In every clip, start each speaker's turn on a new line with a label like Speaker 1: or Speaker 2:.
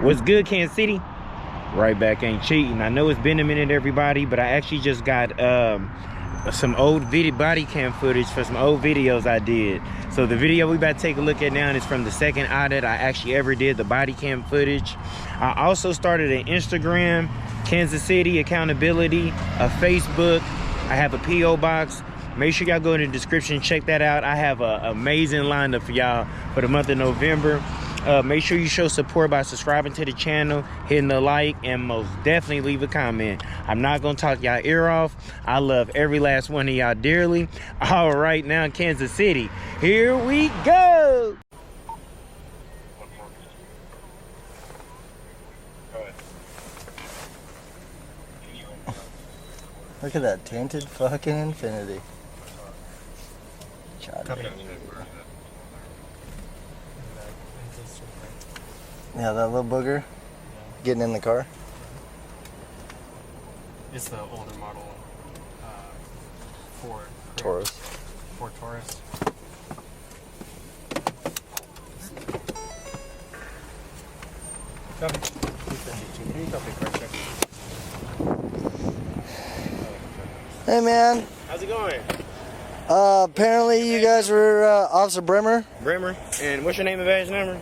Speaker 1: What's good, Kansas City? Right back, ain't cheating. I know it's been a minute, everybody, but I actually just got some old body cam footage for some old videos I did. So the video we about to take a look at now is from the second audit I actually ever did, the body cam footage. I also started an Instagram, Kansas City Accountability, a Facebook. I have a P.O. box. Make sure y'all go in the description, check that out. I have an amazing lineup for y'all for the month of November. Make sure you show support by subscribing to the channel, hitting the like, and most definitely leave a comment. I'm not gonna talk y'all ear off. I love every last one of y'all dearly. All right, now Kansas City, here we go.
Speaker 2: Look at that tinted fucking Infinity. Yeah, that little booger getting in the car.
Speaker 3: It's the older model Ford
Speaker 2: Taurus.
Speaker 3: Ford Taurus. Copy. 252. Copy. Correct check.
Speaker 2: Hey man.
Speaker 1: How's it going?
Speaker 2: Apparently you guys were Officer Bremer.
Speaker 1: Bremer. And what's your name and badge number?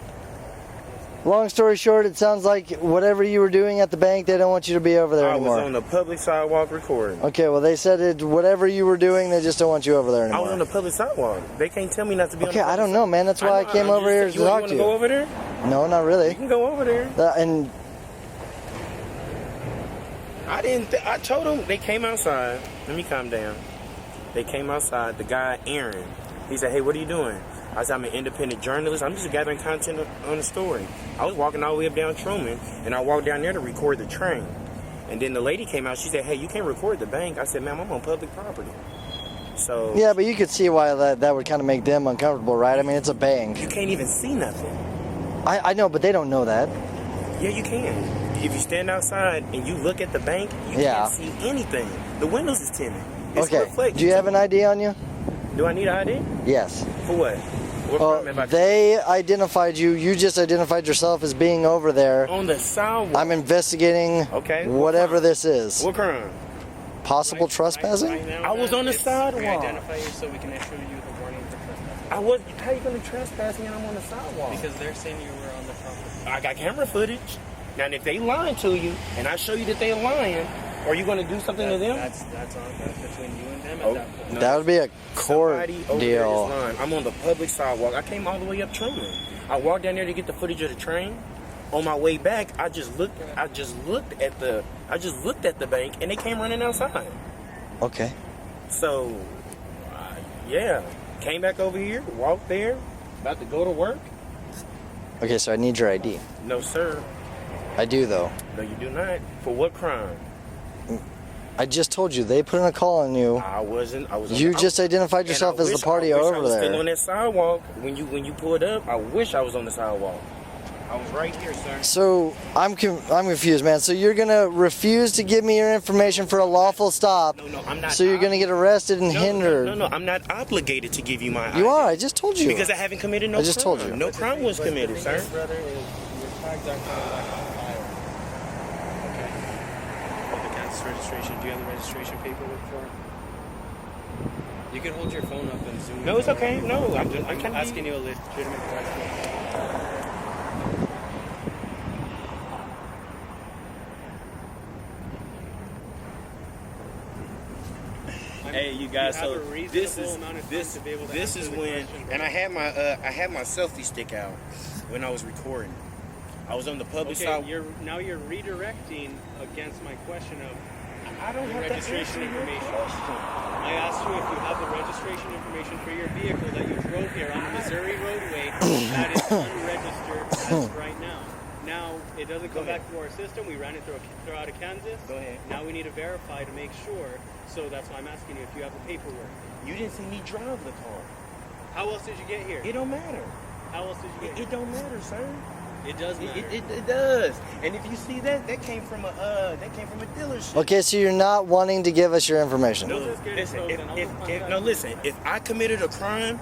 Speaker 2: Long story short, it sounds like whatever you were doing at the bank, they don't want you to be over there anymore.
Speaker 1: I was on the public sidewalk recording.
Speaker 2: Okay, well they said whatever you were doing, they just don't want you over there anymore.
Speaker 1: I was on the public sidewalk. They can't tell me not to be on the
Speaker 2: public sidewalk. Okay, I don't know, man. That's why I came over here to talk to you.
Speaker 1: You want to go over there?
Speaker 2: No, not really.
Speaker 1: You can go over there.
Speaker 2: And
Speaker 1: I told them, they came outside. Let me calm down. They came outside. The guy, Aaron, he said, hey, what are you doing? I said, I'm an independent journalist. I'm just gathering content on the story. I was walking all the way up down Truman, and I walked down there to record the train. And then the lady came out. She said, hey, you can't record the bank. I said, ma'am, I'm on public property. So
Speaker 2: yeah, but you could see why that would kind of make them uncomfortable, right? I mean, it's a bank.
Speaker 1: You can't even see nothing.
Speaker 2: I know, but they don't know that.
Speaker 1: Yeah, you can. If you stand outside and you look at the bank, you can't see anything. The windows is tinted. It's reflected.
Speaker 2: Do you have an ID on you?
Speaker 1: Do I need an ID?
Speaker 2: Yes.
Speaker 1: For what?
Speaker 2: They identified you. You just identified yourself as being over there.
Speaker 1: On the sidewalk.
Speaker 2: I'm investigating whatever this is.
Speaker 1: What crime?
Speaker 2: Possible trespassing?
Speaker 3: Right now,
Speaker 1: I was on the sidewalk.
Speaker 3: Identify you so we can issue you the warning for trespassing.
Speaker 1: How are you going to trespass me and I'm on the sidewalk?
Speaker 3: Because they're saying you were on the property.
Speaker 1: I got camera footage. Now, if they lying to you and I show you that they're lying, are you going to do something to them?
Speaker 3: That's between you and them at that point.
Speaker 2: No. That would be a court deal.
Speaker 1: I'm on the public sidewalk. I came all the way up Truman. I walked down there to get the footage of the train. On my way back, I just looked at the bank, and they came running outside.
Speaker 2: Okay.
Speaker 1: So, yeah, came back over here, walked there, about to go to work.
Speaker 2: Okay, so I need your ID.
Speaker 1: No, sir.
Speaker 2: I do, though.
Speaker 1: No, you do not. For what crime?
Speaker 2: I just told you they put in a call on you.
Speaker 1: I wasn't.
Speaker 2: You just identified yourself as the party over there. I was
Speaker 1: still on that sidewalk when you pulled up. I wish I was on the sidewalk. I was right here, sir.
Speaker 2: So I'm confused, man. So you're gonna refuse to give me your information for a lawful stop?
Speaker 1: No, I'm not.
Speaker 2: So you're gonna get arrested and hindered?
Speaker 1: No, I'm not obligated to give you my ID.
Speaker 2: You are. I just told you.
Speaker 1: Because I haven't committed no crime.
Speaker 2: I just told you.
Speaker 1: No crime was committed, sir.
Speaker 3: Brother, your tags are registration. Do you have the registration paperwork for it? You can hold your phone up and zoom.
Speaker 1: No, it's okay. No, I'm
Speaker 3: asking you a legitimate question.
Speaker 1: Hey, you guys. So this is when, and I had my selfie stick out when I was recording. I was on the public side.
Speaker 3: You're redirecting against my question of
Speaker 1: I don't have
Speaker 3: registration information. I asked you if you have the registration information for your vehicle that you drove here on the Missouri roadway that is unregistered as of right now. Now, it doesn't come back through our system. We ran it through out of Kansas.
Speaker 1: Go ahead.
Speaker 3: Now we need to verify to make sure. So that's why I'm asking you if you have the paperwork.
Speaker 1: You didn't see me drive the car.
Speaker 3: How else did you get here?
Speaker 1: It don't matter.
Speaker 3: How else did you get here?
Speaker 1: It don't matter, sir.
Speaker 3: It does matter.
Speaker 1: It does. And if you see that came from a dealership.
Speaker 2: Okay, so you're not wanting to give us your information.
Speaker 1: No, listen. If I committed a crime,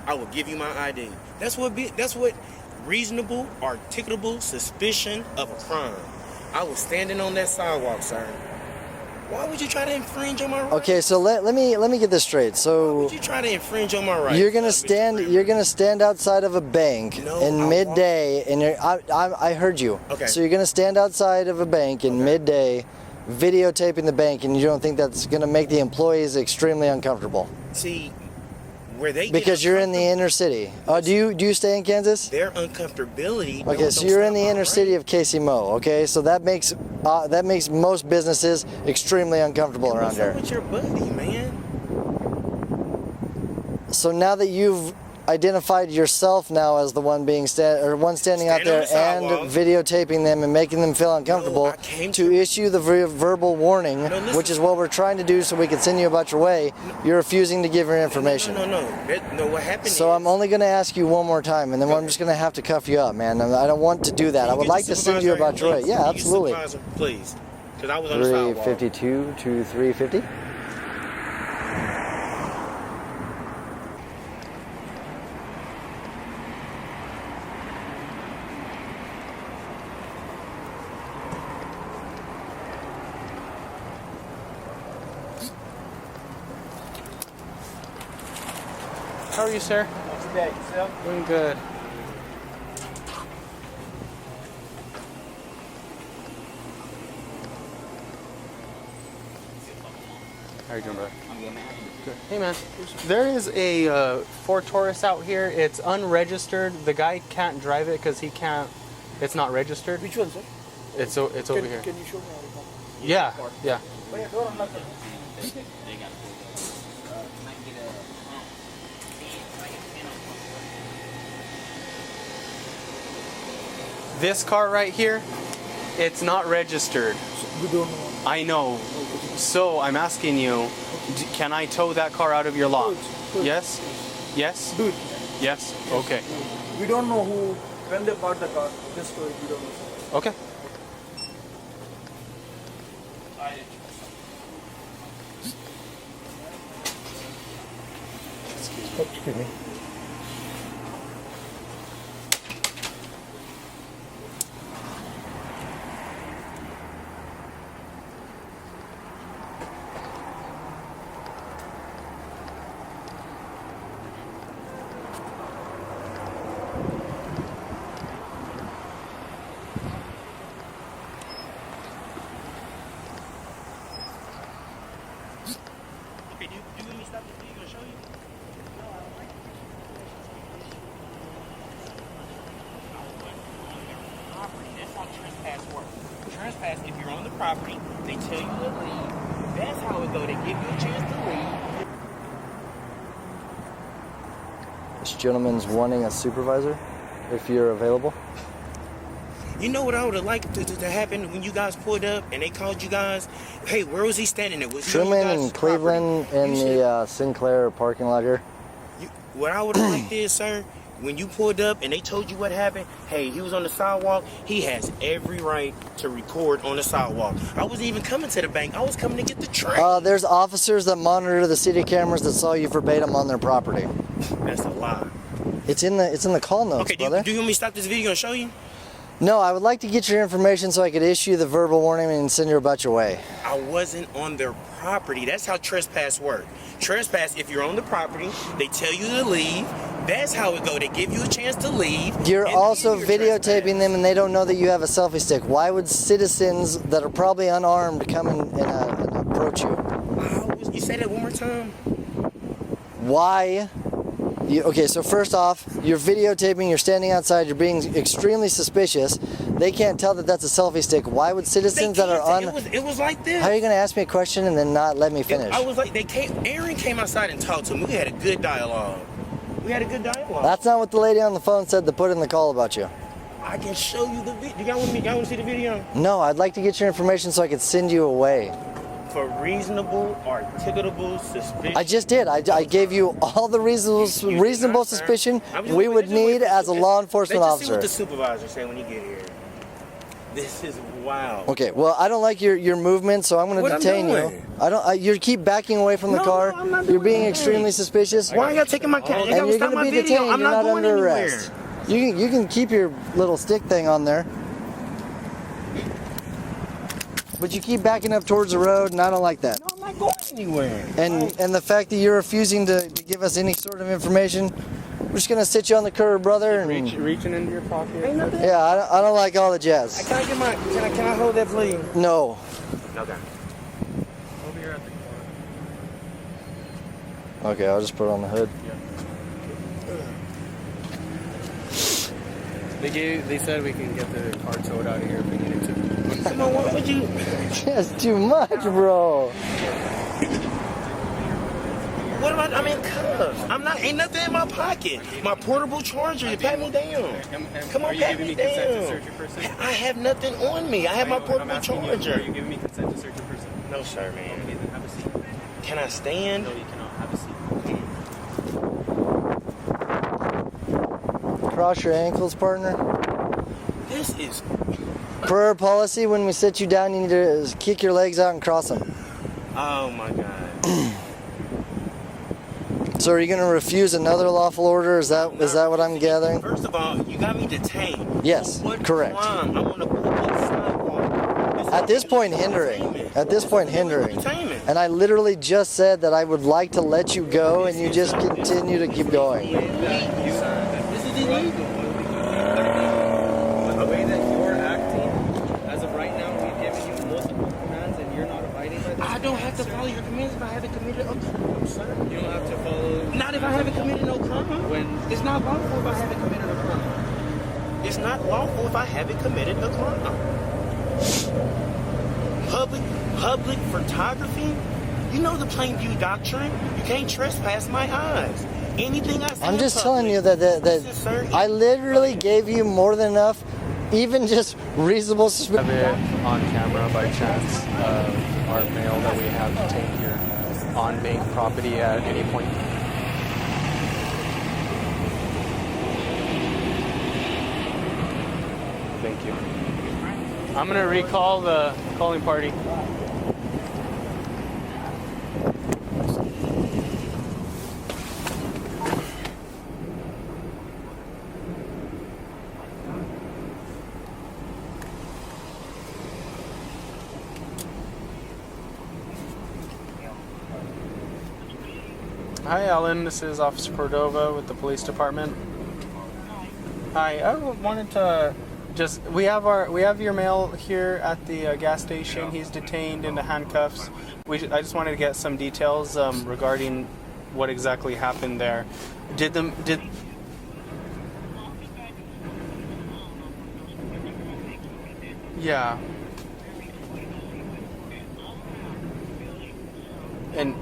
Speaker 1: I will give you my ID. That's what reasonable, articulable suspicion of a crime. I was standing on that sidewalk, sir. Why would you try to infringe on my rights?
Speaker 2: Okay, so let me get this straight.
Speaker 1: Why
Speaker 2: So
Speaker 1: would you try to infringe on my rights?
Speaker 2: you're gonna
Speaker 1: Mr. Bremer?
Speaker 2: you're gonna stand outside of a bank
Speaker 1: No,
Speaker 2: in
Speaker 1: I
Speaker 2: midday, and I heard you.
Speaker 1: Okay.
Speaker 2: So you're gonna stand outside of a bank in midday, videotaping the bank, and you don't think that's gonna make the employees extremely uncomfortable
Speaker 1: See, where they get
Speaker 2: because you're in the inner city. Do you stay in Kansas?
Speaker 1: their uncomfortability.
Speaker 2: Okay, so you're in the inner city of KCMO. Okay, so that makes most businesses extremely uncomfortable around here.
Speaker 1: What's your buddy, man?
Speaker 2: So now that you've identified yourself now as the one being standing out there
Speaker 1: Standing on
Speaker 2: and
Speaker 1: the sidewalk.
Speaker 2: videotaping them and making them feel uncomfortable,
Speaker 1: I came
Speaker 2: to issue the verbal warning,
Speaker 1: listen.
Speaker 2: which is what we're trying to do so we can send you about your way, you're refusing to give your information.
Speaker 1: No. What happened
Speaker 2: So
Speaker 1: is,
Speaker 2: I'm only going to ask you one more time, and then I'm just going to have to cuff you up, man. I don't want to do that. I would like to send you about your way. Yeah, absolutely.
Speaker 1: Please, because I was on the sidewalk.
Speaker 2: 352 to 350.
Speaker 4: How are you, sir?
Speaker 3: Not too bad. Yourself?
Speaker 4: Doing good. How are you doing, brother?
Speaker 3: I'm good, man.
Speaker 4: Good. Hey, man. There is a Ford Taurus out here. It's unregistered. The guy can't drive it because he can't. It's not registered.
Speaker 3: Which one, sir?
Speaker 4: It's over here.
Speaker 3: Can you show me?
Speaker 4: Yeah. Yeah. This car right here, it's not registered.
Speaker 3: We don't know.
Speaker 4: I know. So I'm asking you, can I tow that car out of your lot?
Speaker 3: Good.
Speaker 4: Yes? Yes?
Speaker 3: Dude,
Speaker 4: Yes? Okay.
Speaker 3: we don't know who, when they bought the car. This story, we don't know.
Speaker 4: Okay.
Speaker 3: Excuse me.
Speaker 1: Okay, do you want me to stop this video and show you? That's how trespass works. Trespass, if you're on the property, they tell you to leave. That's how it go. They give you a chance to leave.
Speaker 2: This gentleman's wanting a supervisor, if you're available.
Speaker 1: You know what I would have liked to happen when you guys pulled up and they called you guys? Hey, where was he standing at? Was he on you
Speaker 2: Truman
Speaker 1: guys'
Speaker 2: and Cleveland
Speaker 1: property?
Speaker 2: in
Speaker 1: You should-
Speaker 2: the Sinclair parking lot here.
Speaker 1: What I would have liked is, sir, when you pulled up and they told you what happened, hey, he was on the sidewalk, he has every right to record on the sidewalk. I wasn't even coming to the bank. I was coming to get the train.
Speaker 2: There's officers that monitor the city cameras that saw you verbatim on their property.
Speaker 1: That's a lie.
Speaker 2: It's in the call notes,
Speaker 1: Okay, do
Speaker 2: brother.
Speaker 1: you want me to stop this video and show you?
Speaker 2: No, I would like to get your information so I could issue the verbal warning and send you about your way.
Speaker 1: I wasn't on their property. That's how trespass works. Trespass, if you're on the property, they tell you to leave. That's how it go. They give you a chance to leave.
Speaker 2: You're
Speaker 1: and
Speaker 2: also
Speaker 1: then you're
Speaker 2: videotaping
Speaker 1: trespass.
Speaker 2: them and they don't know that you have a selfie stick. Why would citizens that are probably unarmed come and approach you?
Speaker 1: You say that one more time?
Speaker 2: Why? Okay, so first off, you're videotaping, you're standing outside, you're being extremely suspicious. They can't tell that that's a selfie stick. Why would citizens that are
Speaker 1: It was like this.
Speaker 2: How are you going to ask me a question and then not let me finish?
Speaker 1: I was like, Aaron came outside and talked to me. We had a good dialogue.
Speaker 2: That's not what the lady on the phone said to put in the call about you.
Speaker 1: I can show you the video. Y'all want to see the video?
Speaker 2: No, I'd like to get your information so I could send you away.
Speaker 1: For reasonable, articulable suspicion.
Speaker 2: I just did. I gave you all the reasonable suspicion we would need as a law enforcement
Speaker 1: Let's just see
Speaker 2: officer.
Speaker 1: what the supervisor say when you get here. This is wild.
Speaker 2: Okay, well, I don't like your movement, so I'm going to
Speaker 1: What I'm
Speaker 2: detain you.
Speaker 1: doing?
Speaker 2: You keep backing away from the
Speaker 1: No,
Speaker 2: car.
Speaker 1: I'm not
Speaker 2: You're
Speaker 1: doing
Speaker 2: being
Speaker 1: anything.
Speaker 2: extremely suspicious.
Speaker 1: Why y'all taking my camera?
Speaker 2: And you're going to be detained.
Speaker 1: I'm
Speaker 2: You're
Speaker 1: not
Speaker 2: not
Speaker 1: going
Speaker 2: under
Speaker 1: anywhere.
Speaker 2: arrest. You can keep your little stick thing on there. But you keep backing up towards the road, and I don't like that.
Speaker 1: No, I'm not going anywhere.
Speaker 2: And the fact that you're refusing to give us any sort of information, we're just gonna sit you on the curb, brother. And,
Speaker 4: Reaching into your pocket.
Speaker 2: yeah, I don't like all the jazz.
Speaker 1: Can I get my? Can I hold that, please?
Speaker 2: No.
Speaker 1: Okay.
Speaker 4: Over here at the corner.
Speaker 2: Okay, I'll just put it on the hood.
Speaker 4: They said we can get the car towed out of here if we needed to.
Speaker 1: Come on, what would you?
Speaker 2: That's too much, bro.
Speaker 1: What about? I'm in cuffs. I'm not. Ain't nothing in my pocket. My portable charger. You pat me down. Come on,
Speaker 4: Are you
Speaker 1: pat
Speaker 4: giving
Speaker 1: me
Speaker 4: me consent to
Speaker 1: down.
Speaker 4: search your person?
Speaker 1: I have nothing on me. I have my
Speaker 4: I'm
Speaker 1: portable
Speaker 4: asking you,
Speaker 1: charger.
Speaker 4: are you giving me consent to search your person?
Speaker 1: No, sir, man.
Speaker 4: Okay, then have a seat.
Speaker 1: Can I stand?
Speaker 4: No, you cannot. Have a seat.
Speaker 2: Cross your ankles, partner.
Speaker 1: This is.
Speaker 2: Per our policy, when we sit you down, you need to kick your legs out and cross them.
Speaker 1: Oh my God.
Speaker 2: So are you going to refuse another lawful order? Is that what I'm gathering?
Speaker 1: First of all, you got me detained.
Speaker 2: Yes,
Speaker 1: What
Speaker 2: correct.
Speaker 1: crime? I'm on a public sidewalk.
Speaker 2: At this point, hindering. At this point, hindering.
Speaker 1: Detainment.
Speaker 2: And I literally just said that I would like to let you go, and you just continue to keep going.
Speaker 1: This is illegal.
Speaker 4: The way that you're acting, as of right now, we've given you multiple commands and you're not abiding by them.
Speaker 1: I don't have to follow your commands if I haven't committed a crime, sir.
Speaker 4: You don't have to follow.
Speaker 1: Not if I haven't committed no crime.
Speaker 4: When
Speaker 1: It's not lawful if I haven't committed a crime. It's not lawful if I haven't committed a crime. Public photography? You know the plain view doctrine. You can't trespass my eyes. Anything I say
Speaker 2: I'm
Speaker 1: in
Speaker 2: just
Speaker 1: public-
Speaker 2: telling you that
Speaker 1: Listen, sir,
Speaker 2: I literally gave you more than enough, even just reasonable
Speaker 4: have
Speaker 2: suspicion.
Speaker 4: it on camera by chance, our mail that we have detained here on bank property at any point. Thank you. I'm gonna recall the calling party. Hi, Alan. This is Officer Cordova with the police department. Hi, I wanted to just we have your mail here at the gas station. He's detained in the handcuffs. I just wanted to get some details regarding what exactly happened there. Yeah. And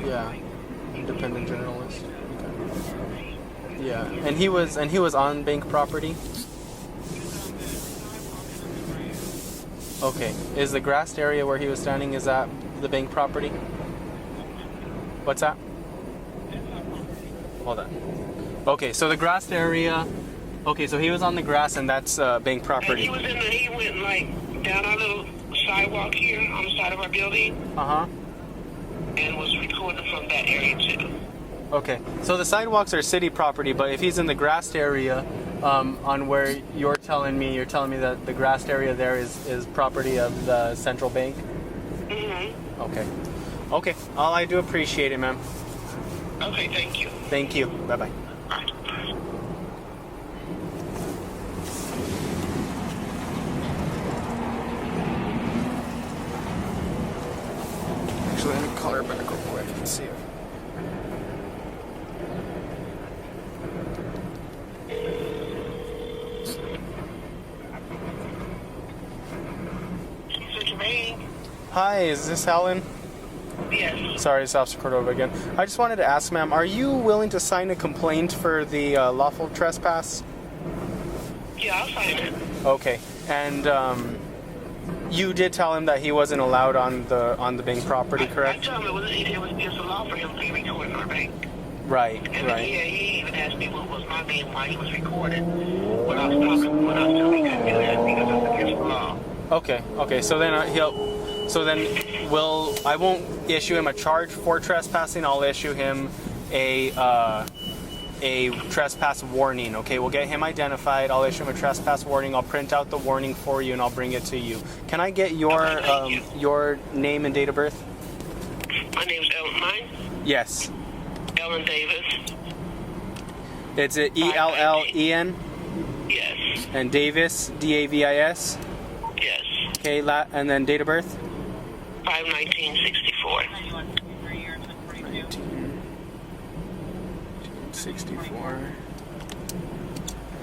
Speaker 4: yeah, independent journalist. Okay. Yeah, and he was on bank property. Okay, is the grassed area where he was standing, is that the bank property? What's that? Hold on. Okay, so the grassed area. Okay, so he was on the grass, and that's bank property.
Speaker 5: And he went like down our little sidewalk here on the side of our building
Speaker 4: Uh-huh.
Speaker 5: and was recorded from that area too.
Speaker 4: Okay, so the sidewalks are city property, but if he's in the grassed area, on where you're telling me that the grassed area there is property of the central bank?
Speaker 5: Mm-hmm.
Speaker 4: Okay. Okay, I do appreciate it, ma'am.
Speaker 5: Okay, thank you.
Speaker 4: Thank you. Bye-bye.
Speaker 5: All right.
Speaker 4: Actually, let me call her back real quick and see if...
Speaker 5: Central Bank?
Speaker 4: Hi, is this Alan?
Speaker 5: Yes.
Speaker 4: Sorry, it's Officer Cordova again. I just wanted to ask, ma'am, are you willing to sign a complaint for the lawful trespass?
Speaker 5: Yeah, I'll sign it.
Speaker 4: Okay, and you did tell him that he wasn't allowed on the bank property,
Speaker 5: I
Speaker 4: correct?
Speaker 5: told him it was against the law for him to be recording our bank.
Speaker 4: Right,
Speaker 5: And
Speaker 4: right.
Speaker 5: he even asked me what was my name while he was recording. When I was telling him he couldn't do that because it's against the law.
Speaker 4: Okay. So then So then I won't issue him a charge for trespassing. I'll issue him a trespass warning. Okay, we'll get him identified. I'll issue him a trespass warning. I'll print out the warning for you and I'll bring it to you. Can I get your name and date of birth?
Speaker 5: My name's Ellen. Mine?
Speaker 4: Yes.
Speaker 5: Ellen Davis.
Speaker 4: It's Ellen?
Speaker 5: Yes.
Speaker 4: And Davis, Davis?
Speaker 5: Yes.
Speaker 4: Okay, and then date of birth?
Speaker 5: 5/19/64.
Speaker 4: 1964.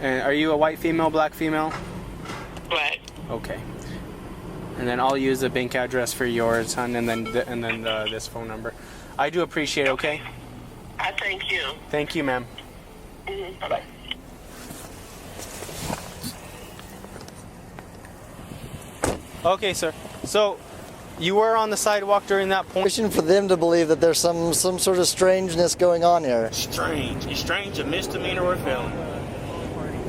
Speaker 4: And are you a white female, black female?
Speaker 5: Black.
Speaker 4: Okay. And then I'll use the bank address for yours, hon, and then this phone number. I do appreciate it, okay?
Speaker 5: I thank you.
Speaker 4: Thank you, ma'am.
Speaker 5: Bye-bye.
Speaker 4: Okay, sir. So, you were on the sidewalk during that point?
Speaker 2: Question for them to believe that there's some sort of strangeness going on here.
Speaker 1: Strange. Is strange a misdemeanor or a felony?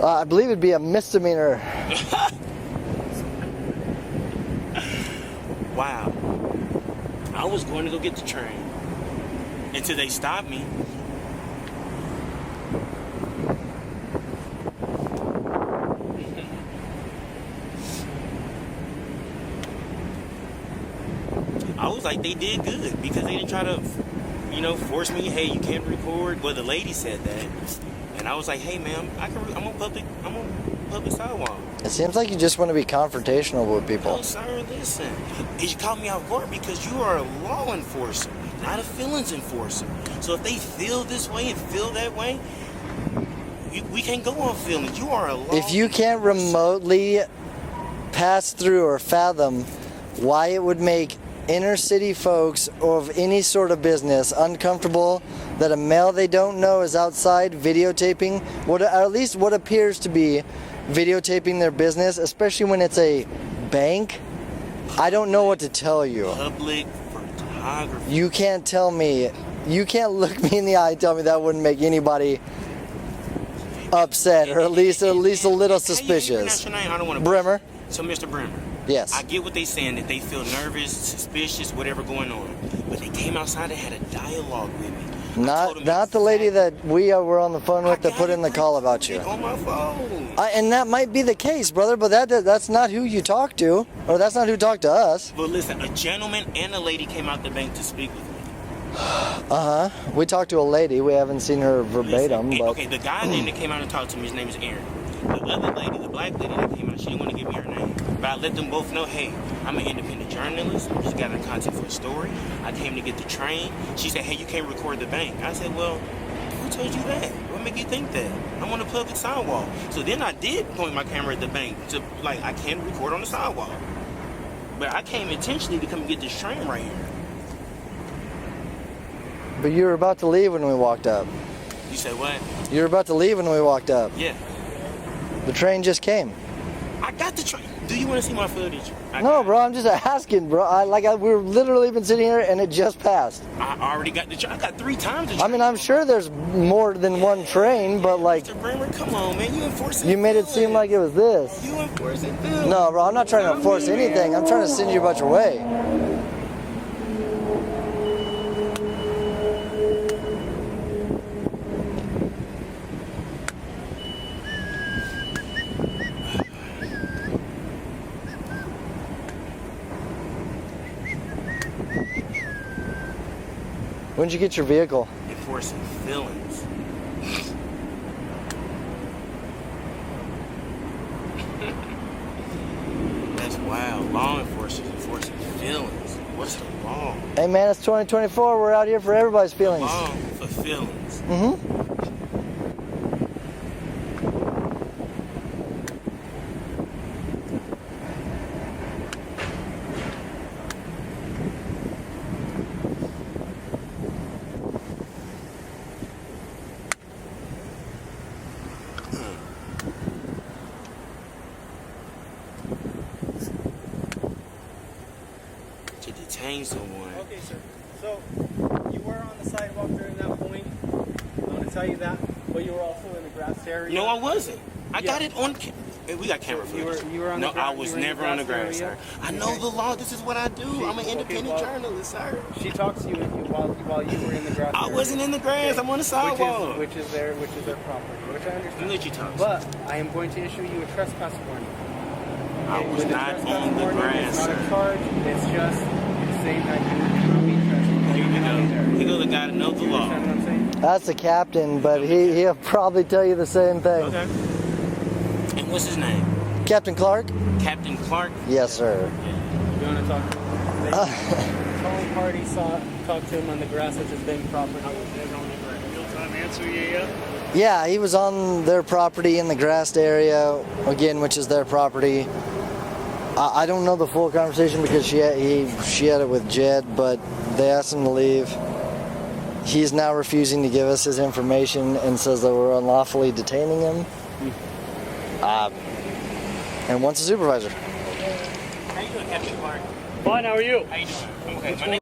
Speaker 2: I believe it'd be a misdemeanor.
Speaker 1: Wow. I was going to go get the train until they stopped me. I was like, they did good because they didn't try to, force me. Hey, you can't record. Well, the lady said that, and I was like, hey, ma'am, I'm on public sidewalk.
Speaker 2: It seems like you just want to be confrontational with people.
Speaker 1: No, sir, listen. You caught me off guard because you are a law enforcer, not a feelings enforcer. So if they feel this way and feel that way, we can't go on feelings. You are a law
Speaker 2: If you can't remotely pass through or fathom why it would make inner city folks of any sort of business uncomfortable that a male they don't know is outside videotaping, at least what appears to be videotaping their business, especially when it's a bank, I don't know what to tell you.
Speaker 1: Public photography.
Speaker 2: You can't tell me, you can't look me in the eye and tell me that wouldn't make anybody upset or at least a little suspicious.
Speaker 1: I don't want to.
Speaker 2: Bremer?
Speaker 1: So, Mr. Bremer.
Speaker 2: Yes.
Speaker 1: I get what they're saying, that they feel nervous, suspicious, whatever going on. But they came outside and had a dialogue with me.
Speaker 2: Not the lady that we were on the phone with that put in the call about you.
Speaker 1: On my phone.
Speaker 2: And that might be the case, brother, but that's not who you talked to, or that's not who talked to us.
Speaker 1: But listen, a gentleman and a lady came out the bank to speak with me.
Speaker 2: Uh-huh. We talked to a lady. We haven't seen her verbatim,
Speaker 1: Listen,
Speaker 2: but...
Speaker 1: Okay, the guy name that came out and talked to me, his name is Aaron. The other lady, the black lady that came out, she didn't want to give me her name. But I let them both know, hey, I'm an independent journalist. I'm just gathering content for a story. I came to get the train. She said, hey, you can't record the bank. I said, well, who told you that? What made you think that? I'm on a public sidewalk. So then I did point my camera at the bank to, I can't record on the sidewalk. But I came intentionally to come get this train right here.
Speaker 2: But you were about to leave when we walked up.
Speaker 1: You said what?
Speaker 2: You were about to leave when we walked up.
Speaker 1: Yeah.
Speaker 2: The train just came.
Speaker 1: I got the train. Do you want to see my footage?
Speaker 2: No, bro, I'm just asking, bro. We've literally been sitting here and it just passed.
Speaker 1: I already got the train. I got 3 times the train.
Speaker 2: I mean, I'm sure there's more than one train, but
Speaker 1: Mr. Bremer, come on, man. You enforcing
Speaker 2: you made it seem like it was this.
Speaker 1: You enforcing feelings.
Speaker 2: No, bro, I'm not trying to enforce anything. I'm trying to send you about your way. When did you get your vehicle?
Speaker 1: Enforcing feelings. That's wild. Law enforcement enforcing feelings. What's the law?
Speaker 2: Hey man, it's 2024. We're out here for everybody's feelings.
Speaker 1: Law for feelings.
Speaker 2: Mm-hmm.
Speaker 1: To detain someone.
Speaker 4: Okay, sir. So, you were on the sidewalk during that point. I want to tell you that. But you were also in the grass area.
Speaker 1: No, I wasn't. I got it on. We got camera footage.
Speaker 4: You were on
Speaker 1: no,
Speaker 4: the grass.
Speaker 1: I was never on the grass, sir. I know the law. This is what I do. I'm an independent journalist, sir.
Speaker 4: She talks to you while you were in the grass.
Speaker 1: I wasn't in the grass. I'm on the sidewalk.
Speaker 4: Which is their property, which I understand.
Speaker 1: Let you talk.
Speaker 4: But I am going to issue you a trespass warning.
Speaker 1: I was not on the grass,
Speaker 4: It's not
Speaker 1: sir.
Speaker 4: a charge. It's just saying that you cannot be trespassing.
Speaker 1: Here we go. Here goes the guy that knows the
Speaker 4: You
Speaker 1: law.
Speaker 4: understand what I'm saying?
Speaker 2: That's the captain, but he'll probably tell you the same thing.
Speaker 1: Okay. And what's his name?
Speaker 2: Captain Clark?
Speaker 1: Captain Clark?
Speaker 2: Yes, sir.
Speaker 4: You want to talk to him? The whole party talked to him on the grass, which is bank property.
Speaker 3: Real-time answer, yeah.
Speaker 2: Yeah, he was on their property in the grassed area, again, which is their property. I don't know the full conversation because she had it with Jed, but they asked him to leave. He's now refusing to give us his information and says that we're unlawfully detaining him. And wants a supervisor.
Speaker 1: How you doing, Captain Clark?
Speaker 3: Fine, how are you?
Speaker 1: How you doing? I'm okay. My name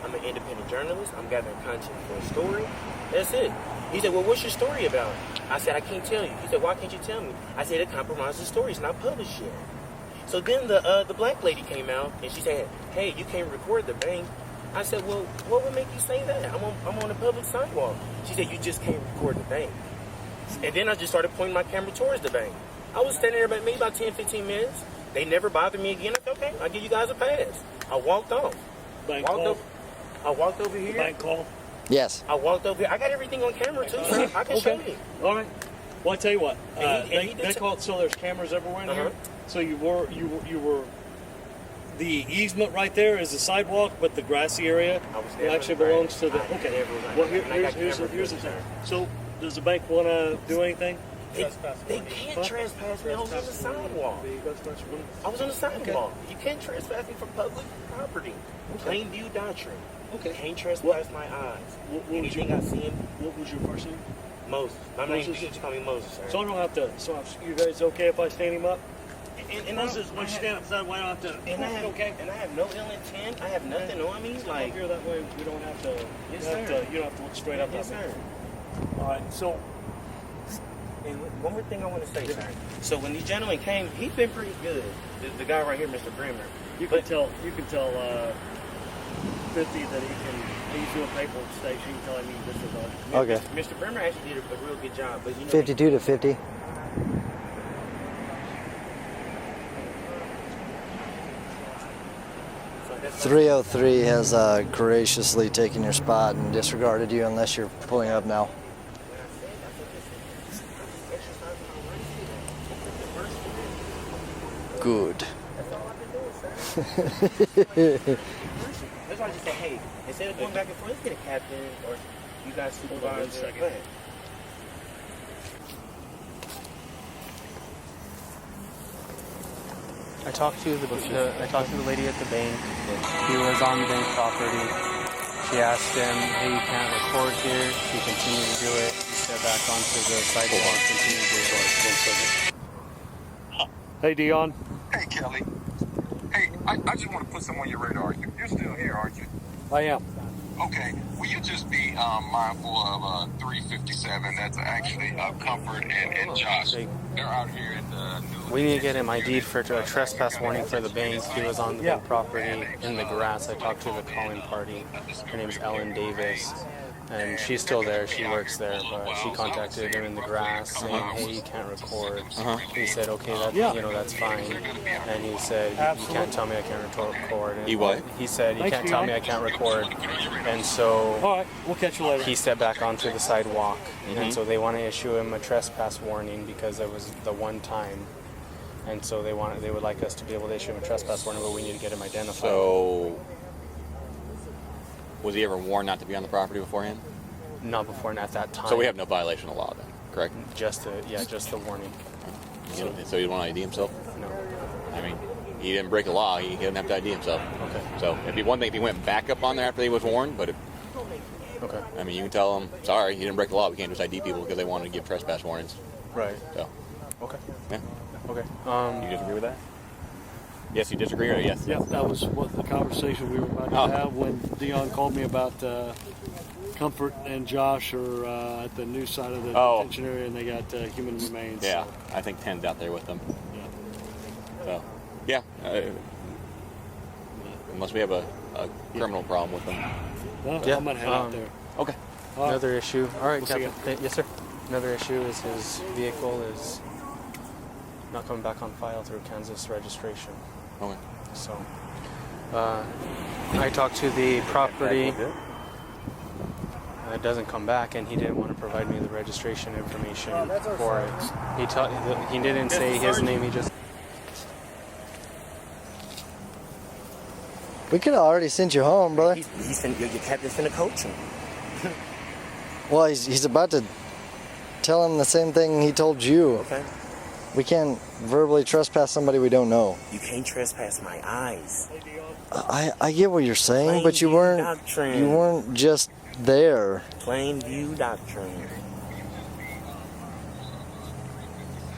Speaker 1: I'm an independent journalist. I'm gathering content for a story. That's it. He said, well, what's your story about? I said, I can't tell you. He said, why can't you tell me? I said, it compromises the story. It's not published yet. So then the black lady came out and she said, hey, you can't record the bank. I said, well, what would make you say that? I'm on a public sidewalk. She said, you just can't record the bank. And then I just started pointing my camera towards the bank. I was standing there maybe about 10, 15 minutes. They never bothered me again. I said, okay, I'll give you guys a pass. I walked off. I walked over here.
Speaker 3: Bank call.
Speaker 2: Yes.
Speaker 1: I walked over here. I got everything on camera too, so I can show you.
Speaker 3: All right. Well, I tell you what.
Speaker 1: And
Speaker 3: They call it so there's cameras everywhere in here. So you were. The easement right there is the sidewalk, but the grassy area actually belongs to the. Okay. Well, here's the thing. So does the bank want to do anything?
Speaker 1: They can't trespass me. I was on the sidewalk. I was on the sidewalk. You can't trespass me for public property. Plain view doctrine.
Speaker 3: Okay.
Speaker 1: Can't trespass my eyes. Anything I see him.
Speaker 3: What was your first name?
Speaker 1: Moses. My name, you can call me Moses, sir.
Speaker 3: So I don't have to. So you guys okay if I stand him up?
Speaker 1: And
Speaker 3: Moses, when you stand upside, why don't I have to?
Speaker 1: And I have,
Speaker 3: okay.
Speaker 1: And I have no ill intent. I have nothing on me. Like
Speaker 3: Up here that way, we don't have to.
Speaker 1: Yes,
Speaker 3: you don't have to look straight up.
Speaker 1: Yes, sir.
Speaker 3: All right. So.
Speaker 1: And one more thing I want to say, sir. So when these gentlemen came, he's been pretty good. The guy right here, Mr. Bremer.
Speaker 3: You can tell 50 that he's doing paperwork station. You can tell him this is on.
Speaker 2: Okay.
Speaker 1: Mr. Bremer actually did a real good job, but you know.
Speaker 2: 52 to 50.
Speaker 1: So that's
Speaker 2: 303 has graciously taken your spot and disregarded you unless you're pulling up now. Good.
Speaker 1: That's why I just say, hey, instead of going back and forth, let's get a captain or you guys supervisor. Go ahead.
Speaker 4: I talked to the lady at the bank. He was on bank property. She asked him, hey, you can't record here. He continued to do it. He stepped back onto the sidewalk, continued to do it.
Speaker 3: Hey, Dion.
Speaker 6: Hey, Kelly. Hey, I just want to put something on your radar. You're still here, aren't you?
Speaker 3: I am.
Speaker 6: Okay. Will you just be mindful of 357? That's actually Comfort and Josh. They're out here at the new...
Speaker 4: We need to get him ID'd for a trespass warning for the bank. He was on the bank property in the grass. I talked to the calling party. Her name's Ellen Davis. And she's still there. She works there, but she contacted him in the grass saying, "Hey, you can't record." He said, "Okay, that's fine." And he said, "You can't tell me I can't record." And he said, "You can't tell me I can't record." And so,
Speaker 3: all right, we'll catch you later.
Speaker 4: He stepped back onto the sidewalk, and so they want to issue him a trespass warning because it was the one time. And so they would like us to be able to issue him a trespass warning, but we need to get him identified.
Speaker 7: So, was he ever warned not to be on the property beforehand?
Speaker 4: Not before and at that time.
Speaker 7: So we have no violation of law then, correct?
Speaker 4: Just the warning.
Speaker 7: So he didn't want to ID himself?
Speaker 4: No.
Speaker 7: I mean, he didn't break the law. He didn't have to ID himself.
Speaker 4: Okay.
Speaker 7: So it'd be one thing if he went back up on there after he was warned, but if
Speaker 4: Okay.
Speaker 7: I mean, you can tell them, sorry, you didn't break the law. We can't just ID people because they wanted to give trespass warnings.
Speaker 4: Right.
Speaker 7: So,
Speaker 4: Okay.
Speaker 7: yeah.
Speaker 4: Okay.
Speaker 7: You disagree with that? Yes, you disagree, or yes?
Speaker 8: Yep, that was what the conversation we were about to have when Dion called me about Comfort and Josh are at the new side of the detention area, and they got human remains.
Speaker 7: Yeah, I think 10's out there with them.
Speaker 8: Yeah.
Speaker 7: So, yeah. Unless we have a criminal problem with them.
Speaker 8: No,
Speaker 4: Yeah,
Speaker 8: I'm gonna head out there.
Speaker 7: Okay.
Speaker 4: Another issue. All right,
Speaker 8: We'll see
Speaker 4: Captain. Yes, sir. Another issue is his vehicle is not coming back on file through Kansas registration.
Speaker 7: Okay.
Speaker 4: So, I talked to the property. It doesn't come back, and he didn't want to provide me the registration information for it. He didn't say his name. He just.
Speaker 2: We could have already sent you home, brother.
Speaker 9: Your captain's finna coach him.
Speaker 2: Well, he's about to tell him the same thing he told you.
Speaker 9: Okay.
Speaker 2: We can't verbally trespass somebody we don't know.
Speaker 9: You can't trespass my eyes.
Speaker 2: I get what you're saying,
Speaker 9: Plain
Speaker 2: but you
Speaker 9: view
Speaker 2: weren't
Speaker 9: doctrine.
Speaker 2: just there.
Speaker 9: Plain view doctrine.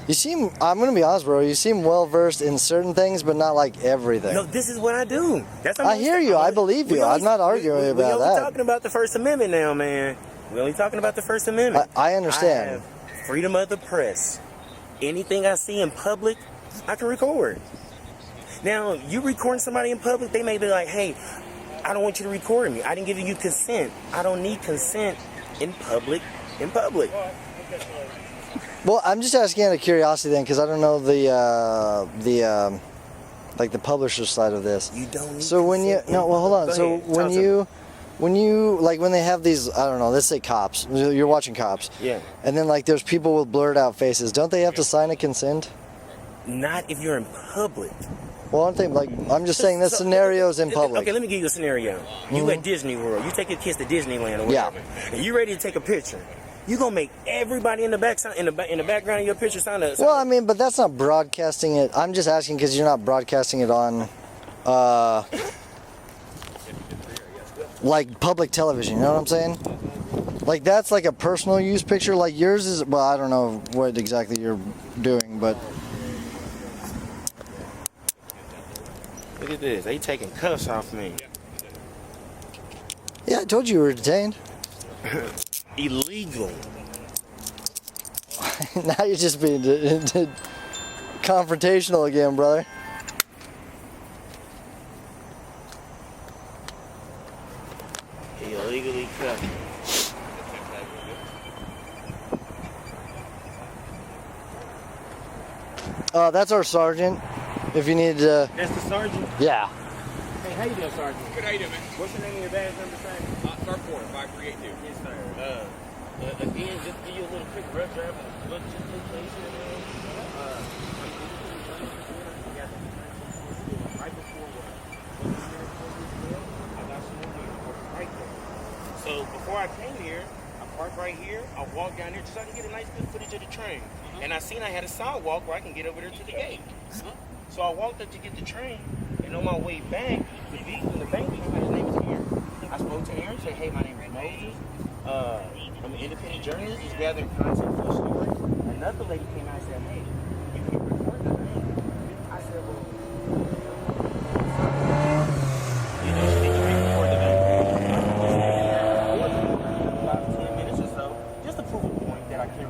Speaker 2: You seem, I'm gonna be honest, bro, you seem well versed in certain things, but not like everything.
Speaker 9: No, this is what I do.
Speaker 2: I hear you. I believe you. I'm not arguing about
Speaker 9: We're only
Speaker 2: that.
Speaker 9: talking about the First Amendment now, man. We're only talking about the First Amendment.
Speaker 2: I understand.
Speaker 9: I have freedom of the press. Anything I see in public, I can record. Now, you recording somebody in public, they may be like, hey, I don't want you to record me. I didn't give you consent. I don't need consent in public.
Speaker 2: Well, I'm just asking out of curiosity then, because I don't know the publisher side of this.
Speaker 9: You don't need
Speaker 2: So when you
Speaker 9: consent.
Speaker 2: hold on.
Speaker 9: Go
Speaker 2: So
Speaker 9: ahead.
Speaker 2: when you like when they have these, I don't know, let's say cops. You're watching cops.
Speaker 9: Yeah.
Speaker 2: And then like there's people with blurred out faces. Don't they have to sign a consent?
Speaker 9: Not if you're in public.
Speaker 2: Well, I'm just saying this scenario's in public.
Speaker 9: Okay, let me give you a scenario. You at Disney World. You take your kids to Disneyland or whatever. And you ready to take a picture. You gonna make everybody in the background of your picture sign a.
Speaker 2: Well, I mean, but that's not broadcasting it. I'm just asking because you're not broadcasting it on, like public television. You know what I'm saying? Like that's like a personal use picture. Like yours is. Well, I don't know what exactly you're doing, but.
Speaker 9: Look at this. They taking cuffs off me.
Speaker 2: Yeah, I told you were detained.
Speaker 9: Illegal.
Speaker 2: Now you're just being confrontational again, brother.
Speaker 9: Illegally cuffed.
Speaker 2: That's our sergeant. If you need to.
Speaker 3: That's the sergeant.
Speaker 2: Yeah.
Speaker 3: Hey, how you doing, sergeant?
Speaker 7: Good, how you doing, man?
Speaker 3: What's your name and your badge number, sir?
Speaker 7: Star 4, 5382.
Speaker 3: Yes, sir. Again, just give you a little quick rough draft. Look, just in case you know. Right before what? I got some more right there. So before I came here, I parked right here. I walked down there just so I can get a nice good footage of the train. And I seen I had a sidewalk where I can get over there to the gate. So I walked up to get the train, and on my way back, the vehicle in the bank, his name is Aaron. I spoke to Aaron, said, hey, my name is Moses. I'm an independent journalist, just gathering content for a story. Another lady came out and said, hey, you can record the thing. I said, well, you know, she didn't record the thing. About 10 minutes or so, just to prove a point that I can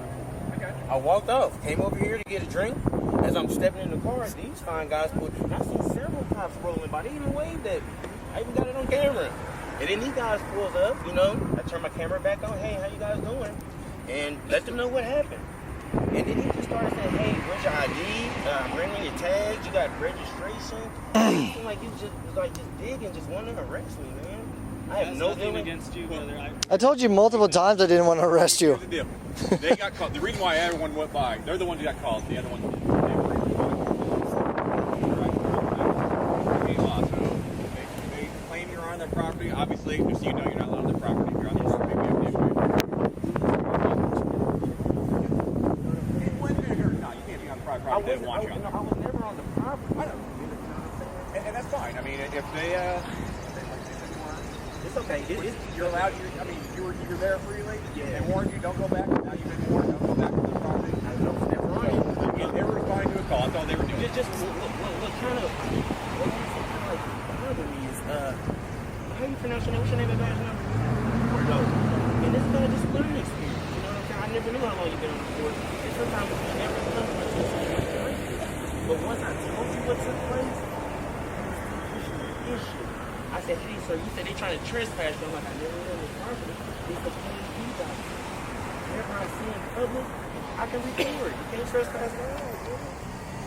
Speaker 3: record. I walked off, came over here to get a drink. As I'm stepping in the car, these fine guys I seen several cops rolling by. They even waved at me. I even got it on camera. And then these guys pulled up, you know. I turned my camera back on. Hey, how you guys doing? And let them know what happened. And then he just started saying, hey, where's your ID? Bring me your tags. You got registration. It seemed like he was just digging, just wanting to arrest me, man. I have no feeling against you, brother.
Speaker 2: I told you multiple times I didn't want to arrest you.
Speaker 10: Here's the deal. They got caught. The reason why everyone went by, they're the ones who got called. The other ones, they claim you're on their property. Obviously, just so you know, you're not allowed on their property. If you're on their property, we have an issue. No, you can't be on private property. They don't want you on there.
Speaker 3: I was never on the property.
Speaker 10: I know. And that's fine. I mean, if they
Speaker 9: It's okay.
Speaker 10: You're allowed. I mean, you're there freely.
Speaker 9: Yeah.
Speaker 10: They warned you, don't go back. Now you've been warned, don't go back to the property.
Speaker 9: I know they're running.
Speaker 10: Yeah, they were responding to a call. That's all they were doing.
Speaker 9: Just what kind of bothered me is how you pronounce your name? What's your name and badge number? Cordova. And this is just a learning experience. You know what I'm saying? I never knew how long you've been on the board. And sometimes you never come to this. But once I told you what took place, issue. I said, hey, sir, you said they trying to trespass you. I'm like, I never knew this property. It's the plain you guys. Whenever I see in public, I can record. You can't trespass my house.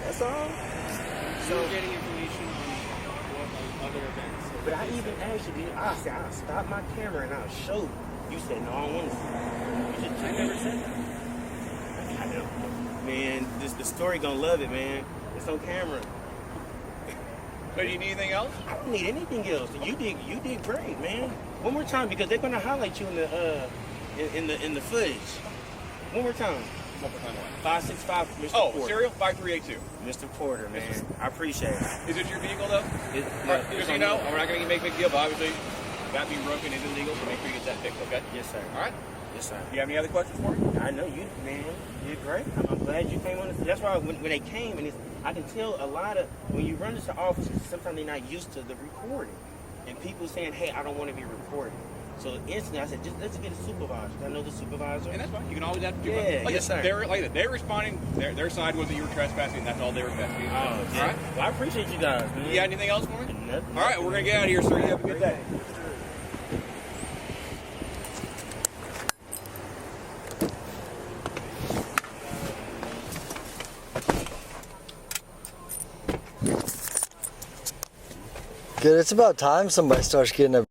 Speaker 9: That's all.
Speaker 3: So you're getting information on other events.
Speaker 9: But I even asked you, I said, I'll stop my camera and I'll show you. You said, no, I don't want to see it. I never said that. I know. Man, the story gonna love it, man. It's on camera.
Speaker 10: So do you need anything else?
Speaker 9: I don't need anything else. You did great, man. One more time, because they're gonna highlight you in the footage. One more time. 565, Mr. Porter.
Speaker 10: Serial 5382.
Speaker 9: Mr. Porter, man. I appreciate it.
Speaker 10: Is it your vehicle though? Just so you know, we're not gonna make a big deal, but obviously that being broken is illegal, so make sure you get that fixed, okay?
Speaker 9: Yes, sir.
Speaker 10: All right.
Speaker 9: Yes, sir.
Speaker 10: Do you have any other questions for me?
Speaker 9: I know you, man. You did great. I'm glad you came on this. That's why when they came, and I can tell a lot of, when you run into officers, sometimes they're not used to the recording. And people saying, hey, I don't want to be recorded. So instantly I said, just let's get a supervisor. I know the supervisor.
Speaker 10: And that's fine. You can always ask.
Speaker 9: Yeah, yes, sir.
Speaker 10: They're responding. Their side was that you were trespassing. That's all they were investigating.
Speaker 9: Oh,
Speaker 10: all right.
Speaker 9: Well, I appreciate you guys, man.
Speaker 10: You got anything else for me?
Speaker 9: Nothing.
Speaker 10: All right, we're gonna get out of here, sir. You have a good day.
Speaker 2: Good. It's about time somebody starts getting a